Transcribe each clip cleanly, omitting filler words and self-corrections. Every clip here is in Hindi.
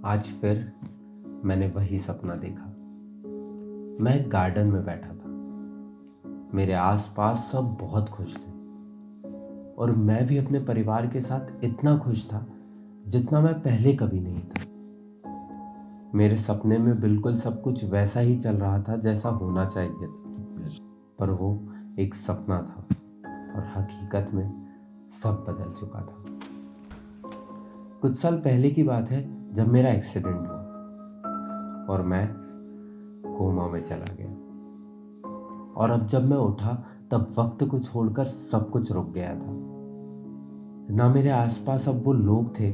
आज फिर मैंने वही सपना देखा। मैं एक गार्डन में बैठा था। मेरे आसपास सब बहुत खुश थे और मैं भी अपने परिवार के साथ इतना खुश था जितना मैं पहले कभी नहीं था। मेरे सपने में बिल्कुल सब कुछ वैसा ही चल रहा था जैसा होना चाहिए था, पर वो एक सपना था और हकीकत में सब बदल चुका था। कुछ साल पहले की बात है जब मेरा एक्सीडेंट हुआ और मैं कोमा में चला गया। और अब जब मैं उठा तब वक्त को छोड़कर सब कुछ रुक गया था। ना मेरे आसपास अब वो लोग थे,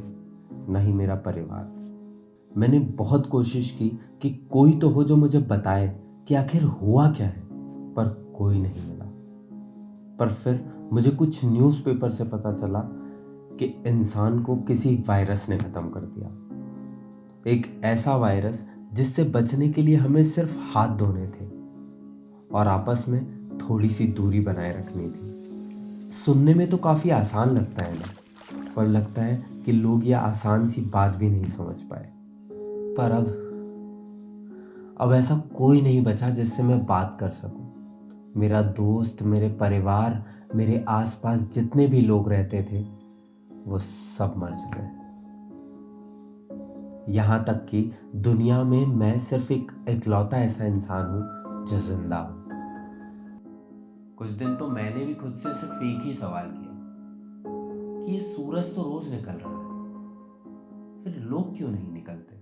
ना ही मेरा परिवार। मैंने बहुत कोशिश की कि कोई तो हो जो मुझे बताए कि आखिर हुआ क्या है, पर कोई नहीं मिला। पर फिर मुझे कुछ न्यूज़पेपर से पता चला कि इंसान को किसी वायरस ने खत्म कर दिया। एक ऐसा वायरस जिससे बचने के लिए हमें सिर्फ हाथ धोने थे और आपस में थोड़ी सी दूरी बनाए रखनी थी। सुनने में तो काफी आसान लगता है ना, पर लगता है कि लोग यह आसान सी बात भी नहीं समझ पाए। पर अब ऐसा कोई नहीं बचा जिससे मैं बात कर सकूं। मेरा दोस्त, मेरे परिवार, मेरे आसपास जितने भी लोग रहते थे वो सब मर चुके। यहाँ तक कि दुनिया में मैं सिर्फ एक इकलौता ऐसा इंसान हूं जो जिंदा हूं। कुछ दिन तो मैंने भी खुद से सिर्फ एक ही सवाल किया कि ये सूरज तो रोज निकल रहा है, फिर लोग क्यों नहीं निकलते।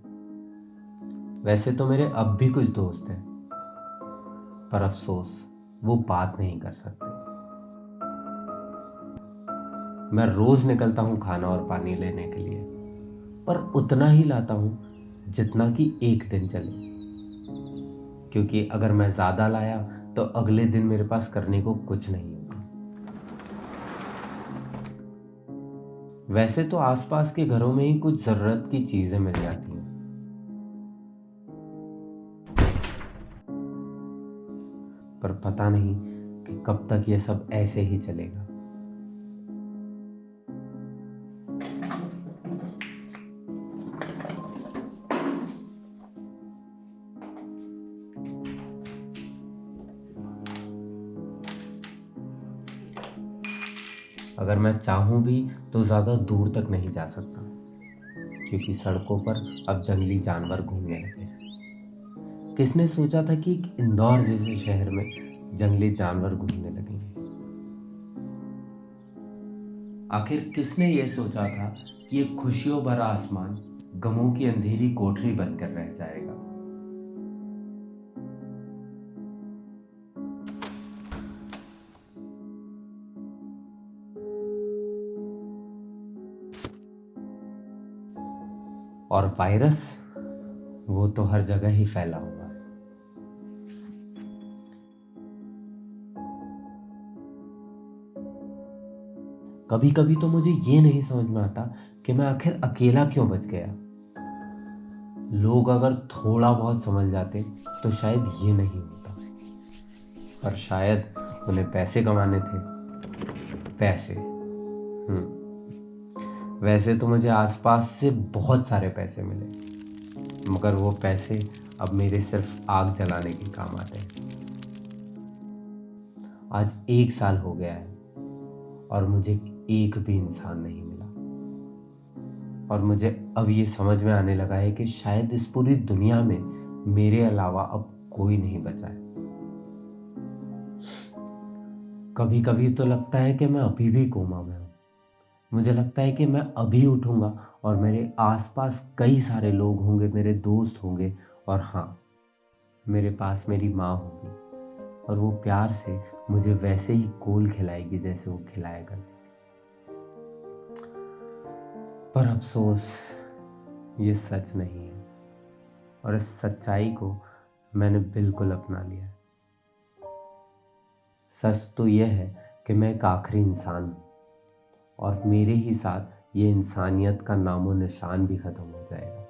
वैसे तो मेरे अब भी कुछ दोस्त हैं, पर अफसोस वो बात नहीं कर सकते। मैं रोज निकलता हूं खाना और पानी लेने के लिए, पर उतना ही लाता हूं जितना कि एक दिन चले, क्योंकि अगर मैं ज्यादा लाया तो अगले दिन मेरे पास करने को कुछ नहीं होगा। वैसे तो आसपास के घरों में ही कुछ जरूरत की चीजें मिल जाती हैं, पर पता नहीं कि कब तक ये सब ऐसे ही चलेगा। अगर मैं चाहूं भी तो ज्यादा दूर तक नहीं जा सकता, क्योंकि सड़कों पर अब जंगली जानवर घूमने लगे हैं। किसने सोचा था कि एक इंदौर जैसे शहर में जंगली जानवर घूमने लगेंगे। आखिर किसने ये सोचा था कि ये खुशियों भरा आसमान गमों की अंधेरी कोठरी बनकर रह जाएगा। और वायरस, वो तो हर जगह ही फैला हुआ है। कभी कभी तो मुझे ये नहीं समझ में आता कि मैं आखिर अकेला क्यों बच गया। लोग अगर थोड़ा बहुत समझ जाते तो शायद ये नहीं होता, पर शायद उन्हें पैसे कमाने थे। पैसे। वैसे तो मुझे आसपास से बहुत सारे पैसे मिले, मगर वो पैसे अब मेरे सिर्फ आग जलाने के काम आते हैं। आज 1 साल हो गया है और मुझे एक भी इंसान नहीं मिला। और मुझे अब ये समझ में आने लगा है कि शायद इस पूरी दुनिया में मेरे अलावा अब कोई नहीं बचा है। कभी कभी तो लगता है कि मैं अभी भी कोमा में हूँ। मुझे लगता है कि मैं अभी उठूंगा और मेरे आसपास कई सारे लोग होंगे, मेरे दोस्त होंगे, और हाँ, मेरे पास मेरी माँ होगी और वो प्यार से मुझे वैसे ही कोल खिलाएगी जैसे वो खिलाया करती थी। पर अफसोस ये सच नहीं है, और इस सच्चाई को मैंने बिल्कुल अपना लिया है। सच तो यह है कि मैं एक आखिरी इंसान हूँ और मेरे ही साथ ये इंसानियत का नामो निशान भी खत्म हो जाएगा।